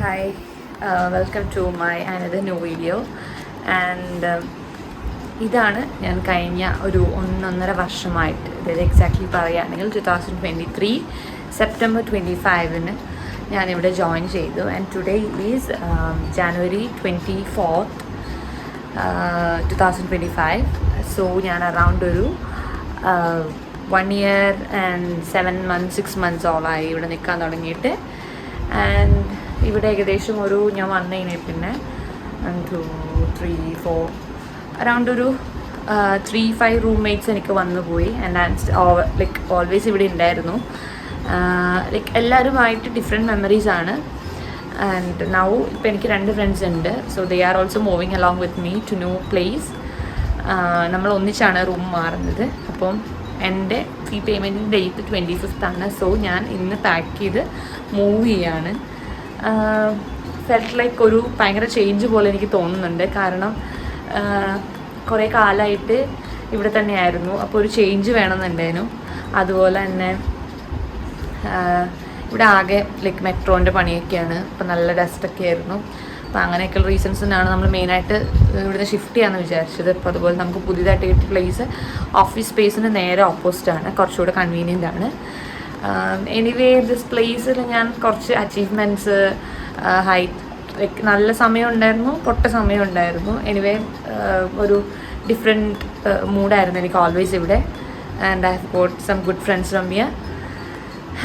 Hi, welcome to my another new video. And ഇതാണ് ഞാൻ കഴിഞ്ഞ ഒരു 1.5 വർഷമായിട്ട്, അതായത് എക്സാക്ട്ലി പറയുകയാണെങ്കിൽ 2023 സെപ്റ്റംബർ 25-ന് ഞാനിവിടെ ജോയിൻ ചെയ്തു. And today is January 24th, 2025. So ഞാൻ അറൗണ്ട് ഒരു 1 year and 7 months 6 months ഓളായി ഇവിടെ നിൽക്കാൻ തുടങ്ങിയിട്ട്. ആൻഡ് ഇവിടെ ഏകദേശം ഒരു ഞാൻ വന്നതിനെ പിന്നെ 1 2 3 4 അറൗണ്ട് ഒരു 3-5 റൂംമേറ്റ്സ് എനിക്ക് വന്നു പോയി. ആൻഡ് ലൈക്ക് ഓൾവേസ് ഇവിടെ ഉണ്ടായിരുന്നു. ലൈക്ക് എല്ലാവരുമായിട്ട് ഡിഫറെൻറ്റ് മെമ്മറീസ് ആണ്. ആൻഡ് നൗ ഇപ്പോൾ എനിക്ക് 2 ഫ്രണ്ട്സ് ഉണ്ട്. So they are also moving along with me to new place. നമ്മൾ ഒന്നിച്ചാണ് റൂം മാറുന്നത്. അപ്പം എൻ്റെ ഫീ പേയ്മെൻറ്റിൻ്റെ ഡേറ്റ് 25th ആണ്. സോ ഞാൻ ഇന്ന് പാക്ക് ചെയ്ത് മൂവ് ചെയ്യാണ്. ഫെൽറ്റ് ലൈക്ക് ഒരു ഭയങ്കര ചേഞ്ച് പോലെ എനിക്ക് തോന്നുന്നുണ്ട്. കാരണം കുറേ കാലമായിട്ട് ഇവിടെ തന്നെയായിരുന്നു. അപ്പോൾ ഒരു ചേഞ്ച് വേണമെന്നുണ്ടായിരുന്നു. അതുപോലെ തന്നെ ഇവിടെ ആകെ ലൈക്ക് മെട്രോൻ്റെ പണിയൊക്കെയാണ്. അപ്പോൾ നല്ല ഡസ്റ്റൊക്കെ ആയിരുന്നു. അപ്പോൾ അങ്ങനെയൊക്കെയുള്ള റീസൺസിനാണ് നമ്മൾ മെയിനായിട്ട് ഇവിടുന്ന് ഷിഫ്റ്റ് ചെയ്യാമെന്ന് വിചാരിച്ചത്. അപ്പോൾ അതുപോലെ നമുക്ക് പുതിയതായിട്ട് കിട്ടിയ പ്ലേസ് ഓഫീസ് സ്പേസിന് നേരെ ഓപ്പോസിറ്റാണ്, കുറച്ചുകൂടെ കൺവീനിയൻ്റ് ആണ്. എനിവേ ദിസ് പ്ലേസിൽ ഞാൻ കുറച്ച് അച്ചീവ്മെൻറ്റ്സ്, ഹൈറ്റ്, ലൈക്ക് നല്ല സമയം ഉണ്ടായിരുന്നു, പൊട്ട സമയം ഉണ്ടായിരുന്നു. എനിവേ ഒരു ഡിഫറെൻറ്റ് മൂഡായിരുന്നു എനിക്ക് ഓൾവേസ് ഇവിടെ. And I have got some good friends from here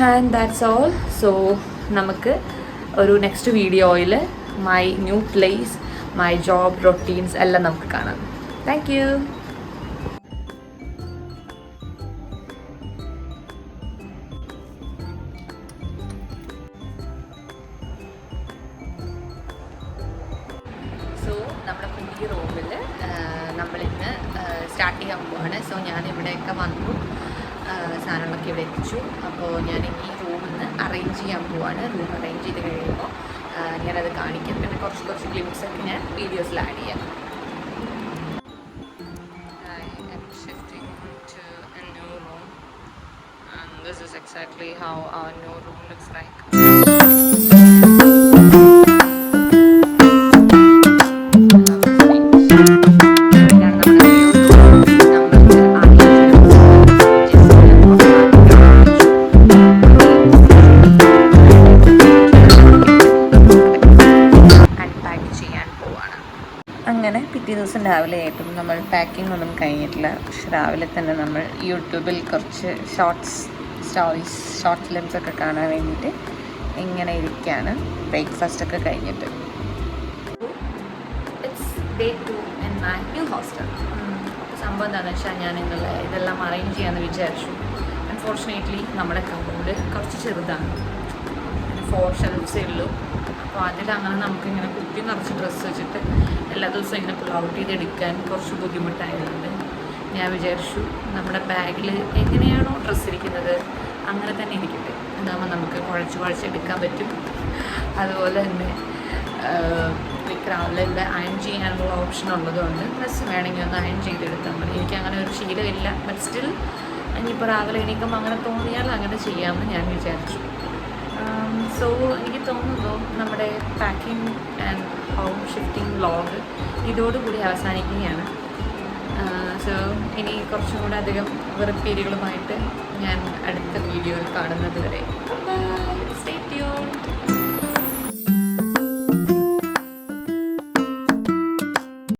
and that's all. So നമുക്ക് ഒരു നെക്സ്റ്റ് വീഡിയോയിൽ my new place, my job routines എല്ലാം നമുക്ക് കാണാം. Thank you. നമ്മുടെ പുതിയ റൂമിൽ നമ്മളിന്ന് സ്റ്റാർട്ട് ചെയ്യാൻ പോവാണ്. സോ ഞാൻ ഇവിടെയൊക്കെ വന്നു, സാധനങ്ങളൊക്കെ ഇവിടെ എത്തിച്ചു. അപ്പോൾ ഞാൻ ഈ റൂമിൽ നിന്ന് അറേഞ്ച് ചെയ്യാൻ പോവാണ്. റൂം അറേഞ്ച് ചെയ്ത് കഴിയുമ്പോൾ ഞാനത് കാണിക്കാം. പിന്നെ കുറച്ച് ക്ലിപ്സൊക്കെ ഞാൻ വീഡിയോസിൽ ആഡ് ചെയ്യാം. This is exactly how our new room looks like. അങ്ങനെ പിറ്റേ ദിവസം രാവിലെ ആയിട്ടും നമ്മൾ പാക്കിംഗ് ഒന്നും കഴിഞ്ഞിട്ടില്ല. പക്ഷെ രാവിലെ തന്നെ നമ്മൾ യൂട്യൂബിൽ കുറച്ച് ഷോർട്ട് ഫിലിംസൊക്കെ കാണാൻ വേണ്ടിയിട്ട് ഇങ്ങനെ ഇരിക്കുകയാണ്, ബ്രേക്ക്ഫാസ്റ്റൊക്കെ കഴിഞ്ഞിട്ട്. Its day 2 in my new hostel. സംഭവം എന്താണെന്ന് വെച്ചാൽ ഞാൻ ഇന്നലെ ഇതെല്ലാം അറേഞ്ച് ചെയ്യാമെന്ന് വിചാരിച്ചു. അൺഫോർച്ചുനേറ്റ്ലി നമ്മുടെ കബോർഡ് കുറച്ച് ചെറുതാണ്, 4 ഷെൽഫ്സേ ഉള്ളൂ. അപ്പോൾ അതിലങ്ങനെ നമുക്കിങ്ങനെ കുത്തി നിറച്ച് ഡ്രസ്സ് വെച്ചിട്ട് എല്ലാ ദിവസവും ഇങ്ങനെ പുൾ ഔട്ട് ചെയ്തെടുക്കാൻ കുറച്ച് ബുദ്ധിമുട്ടായതുകൊണ്ട് ഞാൻ വിചാരിച്ചു നമ്മുടെ ബാഗിൽ എങ്ങനെയാണോ ഡ്രസ്സ് ഇരിക്കുന്നത് അങ്ങനെ തന്നെ ഇരിക്കട്ടെ. അതാകുമ്പോൾ നമുക്ക് കുഴച്ചെടുക്കാൻ പറ്റും. അതുപോലെ തന്നെ രാവിലെ ഇവിടെ അയൺ ചെയ്യാനുള്ള ഓപ്ഷൻ ഉള്ളതുകൊണ്ട് ഡ്രസ്സ് വേണമെങ്കിൽ ഒന്ന് അയൺ ചെയ്തെടുത്താൽ മതി. എനിക്കങ്ങനെ ഒരു ശീലമില്ല. ബട്ട് സ്റ്റിൽ ഇനിയിപ്പോൾ രാവിലെ എണീക്കുമ്പോൾ അങ്ങനെ തോന്നിയാൽ അങ്ങനെ ചെയ്യാമെന്ന് ഞാൻ വിചാരിച്ചു. സോ എനിക്ക് തോന്നുന്നു നമ്മുടെ packing and home shifting vlog ഇതോടുകൂടി അവസാനിക്കുകയാണ്. സോ ഇനി കുറച്ചും കൂടെ അധികം വെറൈറ്റീകളുമായിട്ട് ഞാൻ അടുത്ത വീഡിയോയിൽ കാണുന്നത് വരെ.